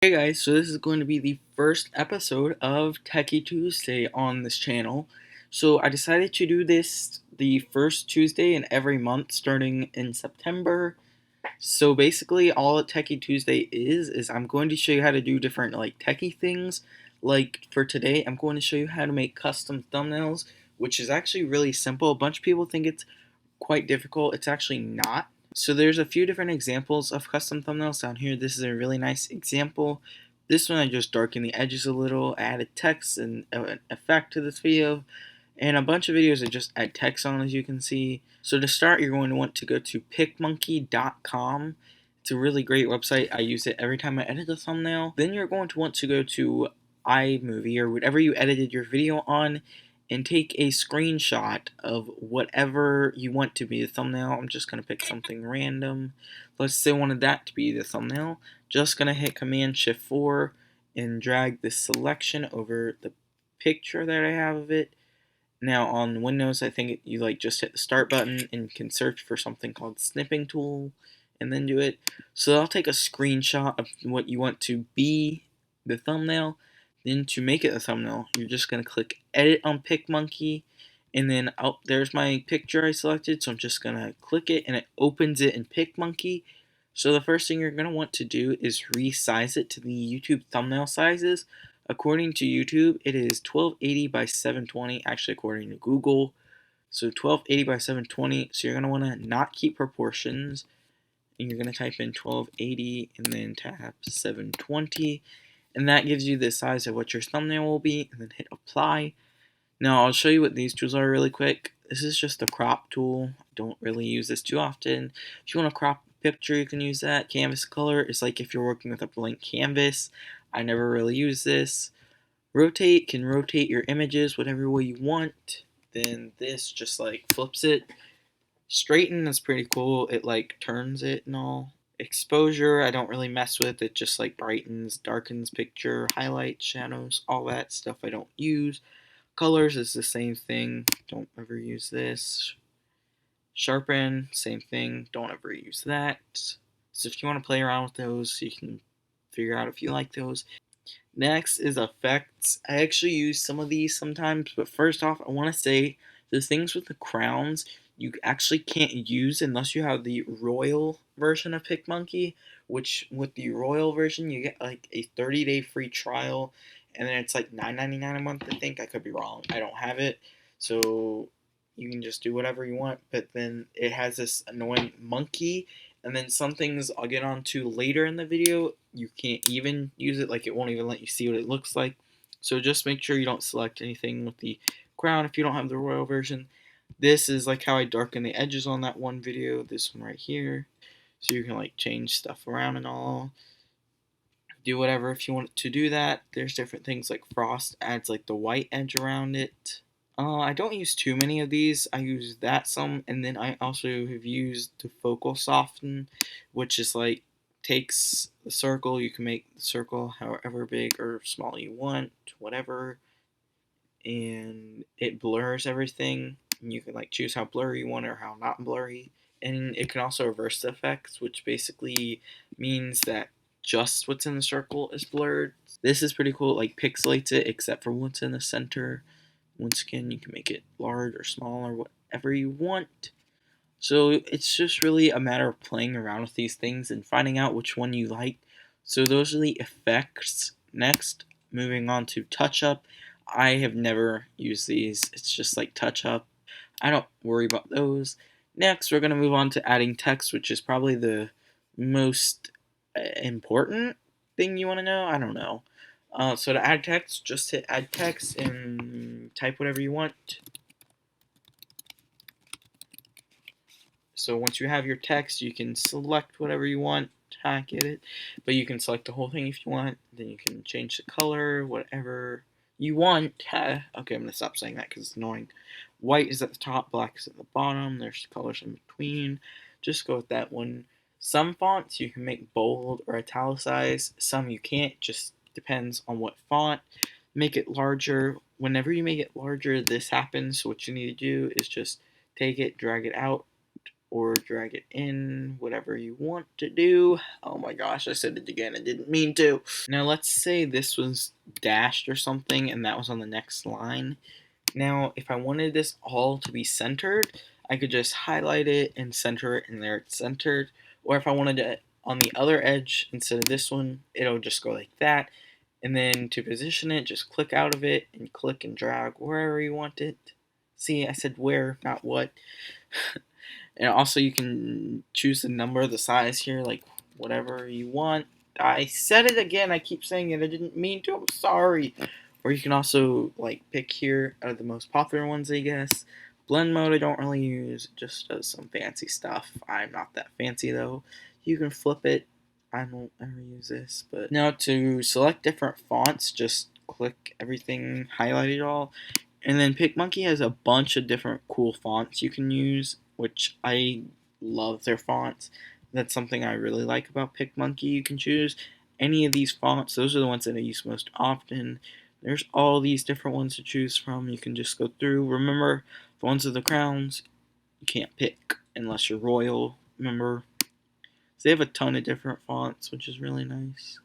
Hey guys, so this is going to be the first episode of Techie Tuesday on this channel. So I decided to do this the first Tuesday in every month starting in September. So basically all a Techie Tuesday is I'm going to show you how to do different techie things. Like for today, I'm going to show you how to make custom thumbnails, which is actually really simple. A bunch of people think it's quite difficult. It's actually not. So there's a few different examples of custom thumbnails down here. This is a really nice example. This one I just darkened the edges a little, added text and an effect to this video, and a bunch of videos that just add text on, as you can see. So to start, you're going to want to go to PicMonkey.com. It's a really great website. I use it every time I edit a thumbnail. Then you're going to want to go to iMovie or whatever you edited your video on and take a screenshot of whatever you want to be the thumbnail. I'm just going to pick something random. Let's say I wanted that to be the thumbnail. Just going to hit Command-Shift-4 and drag this selection over the picture that I have of it. Now on Windows, I think you just hit the start button and can search for something called snipping tool and then do it. So I'll take a screenshot of what you want to be the thumbnail. Then to make it a thumbnail, you're just going to click edit on PicMonkey, and then there's my picture I selected, so I'm just going to click it and it opens it in PicMonkey. So the first thing you're going to want to do is resize it to the YouTube thumbnail sizes. According to YouTube, it is 1280 by 720, actually according to Google. So 1280 by 720, so you're going to want to not keep proportions, and you're going to type in 1280 and then tap 720. And that gives you the size of what your thumbnail will be, and then hit apply. Now I'll show you what these tools are really quick. This is just the crop tool. Don't really use this too often. If you want to crop a picture, you can use that. Canvas color is like if you're working with a blank canvas. I never really use this. Rotate can rotate your images whatever way you want. Then this just flips it. Straighten is pretty cool. It turns it and all. Exposure, I don't really mess with. It just brightens, darkens picture, highlights, shadows, all that stuff I don't use. Colors is the same thing. Don't ever use this. Sharpen, same thing. Don't ever use that. So if you want to play around with those, you can figure out if you like those. Next is effects. I actually use some of these sometimes, but first off, I want to say the things with the crowns you actually can't use unless you have the Royal version of PicMonkey, which with the Royal version you get a 30-day free trial, and then it's $9.99 a month, I think. I could be wrong. I don't have it, so you can just do whatever you want, but then it has this annoying monkey, and then some things I'll get onto later in the video, you can't even use it, it won't even let you see what it looks like. So just make sure you don't select anything with the crown if you don't have the Royal version. This is how I darken the edges on that one video, this one right here. So you can change stuff around and all. Do whatever if you want to do that. There's different things like Frost adds the white edge around it. I don't use too many of these. I use that some, and then I also have used the focal soften, which is takes the circle. You can make the circle however big or small you want, whatever, and it blurs everything. And you can choose how blurry you want or how not blurry. And it can also reverse the effects, which basically means that just what's in the circle is blurred. This is pretty cool. It pixelates it except for what's in the center. Once again, you can make it large or small or whatever you want. So it's just really a matter of playing around with these things and finding out which one you like. So those are the effects. Next, moving on to touch up. I have never used these. It's just touch up. I don't worry about those. Next, we're going to move on to adding text, which is probably the most important thing you want to know. I don't know. So to add text, just hit add text and type whatever you want. So once you have your text, you can select whatever you want. I get it. But you can select the whole thing if you want. Then you can change the color, whatever you want. Okay, I'm going to stop saying that because it's annoying. White is at the top, black is at the bottom. There's colors in between. Just go with that one. Some fonts you can make bold or italicized. Some you can't. Just depends on what font. Make it larger. Whenever you make it larger, this happens. So what you need to do is just take it, drag it out, or drag it in, whatever you want to do. Oh my gosh, I said it again, I didn't mean to. Now let's say this was dashed or something and that was on the next line. Now if I wanted this all to be centered, I could just highlight it and center it, and there it's centered. Or if I wanted it on the other edge instead of this one, it'll just go like that. And then to position it, just click out of it and click and drag wherever you want it. See, I said where, not what. And also you can choose the number, the size here, like whatever you want. I said it again, I keep saying it, I didn't mean to, I'm sorry. Or you can also like pick here out of the most popular ones, I guess. Blend mode I don't really use, it just does some fancy stuff. I'm not that fancy though. You can flip it. I don't ever use this, but now to select different fonts, just click everything, highlight it all, and then PicMonkey has a bunch of different cool fonts you can use, which I love their fonts. That's something I really like about PicMonkey. You can choose any of these fonts. Those are the ones that I use most often. There's all these different ones to choose from. You can just go through. Remember, the ones with the crowns, you can't pick unless you're royal. Remember? So they have a ton of different fonts, which is really nice.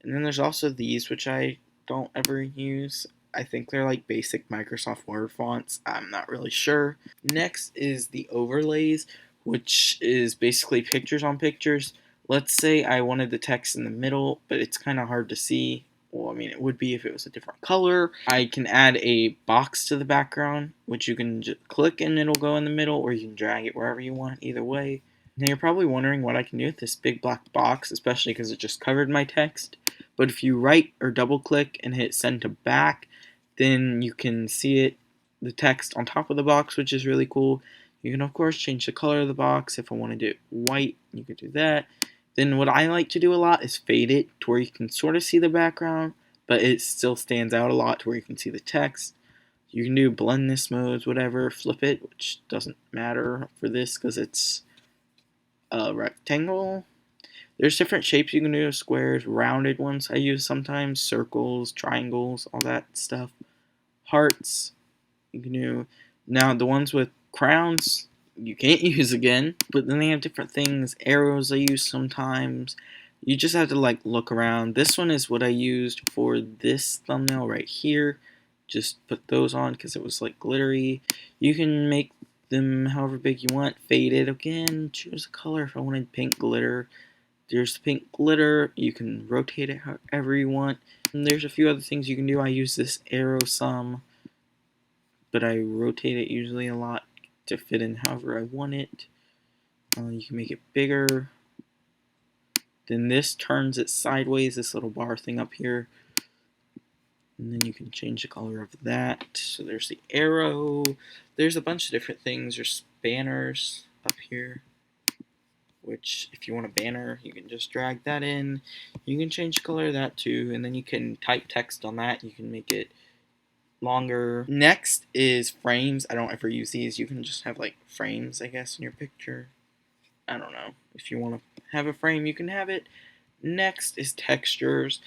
And then there's also these, which I don't ever use. I think they're like basic Microsoft Word fonts. I'm not really sure. Next is the overlays, which is basically pictures on pictures. Let's say I wanted the text in the middle, but it's kind of hard to see. Well, I mean, it would be if it was a different color. I can add a box to the background, which you can just click and it'll go in the middle, or you can drag it wherever you want, either way. Now you're probably wondering what I can do with this big black box, especially because it just covered my text. But if you right or double click and hit send to back, then you can see it, the text on top of the box, which is really cool. You can of course change the color of the box. If I want to do it white, you can do that. Then what I like to do a lot is fade it to where you can sort of see the background, but it still stands out a lot to where you can see the text. You can do blendness modes, whatever, flip it, which doesn't matter for this because it's a rectangle. There's different shapes you can do, squares, rounded ones I use sometimes, circles, triangles, all that stuff. Hearts, you can do. Now the ones with crowns, you can't use again, but then they have different things. Arrows I use sometimes. You just have to like look around. This one is what I used for this thumbnail right here. Just put those on because it was like glittery. You can make them however big you want. Fade it again. Choose a color if I wanted pink glitter. There's pink glitter. You can rotate it however you want. And there's a few other things you can do. I use this arrow some, but I rotate it usually a lot to fit in however I want it. You can make it bigger. Then this turns it sideways, this little bar thing up here. And then you can change the color of that. So there's the arrow. There's a bunch of different things. There's banners up here, which if you want a banner, you can just drag that in. You can change the color of that too, and then you can type text on that. You can make it longer. Next is frames. I don't ever use these. You can just have like frames, I guess, in your picture. I don't know. If you want to have a frame, you can have it. Next is textures.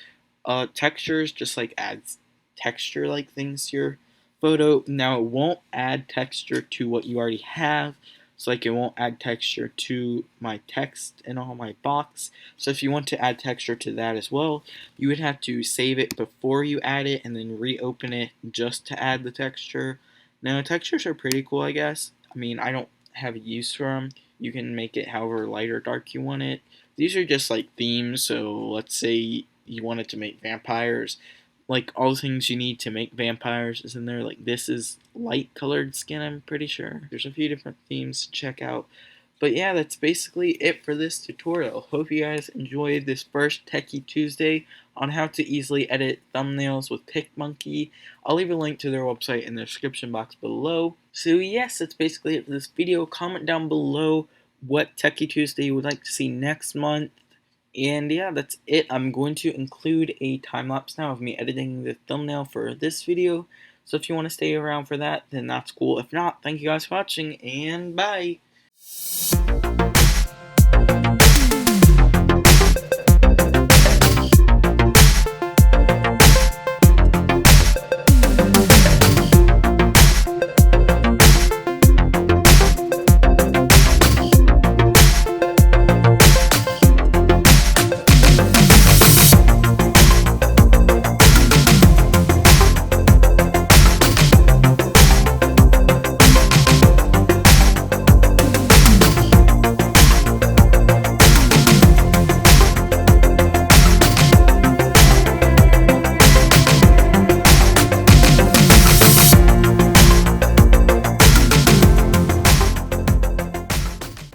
Textures just like adds texture like things to your photo. Now it won't add texture to what you already have. So like it won't add texture to my text and all my box. So if you want to add texture to that as well, you would have to save it before you add it and then reopen it just to add the texture. Now textures are pretty cool, I guess. I mean, I don't have a use for them. You can make it however light or dark you want it. These are just like themes, so let's say you wanted to make vampires. Like all the things you need to make vampires is in there. Like this is light colored skin, I'm pretty sure. There's a few different themes to check out. But yeah, that's basically it for this tutorial. Hope you guys enjoyed this first Techie Tuesday on how to easily edit thumbnails with PicMonkey. I'll leave a link to their website in the description box below. So yes, that's basically it for this video. Comment down below what Techie Tuesday you would like to see next month. And yeah, that's it. I'm going to include a time-lapse now of me editing the thumbnail for this video. So if you want to stay around for that, then that's cool. If not, thank you guys for watching, and bye!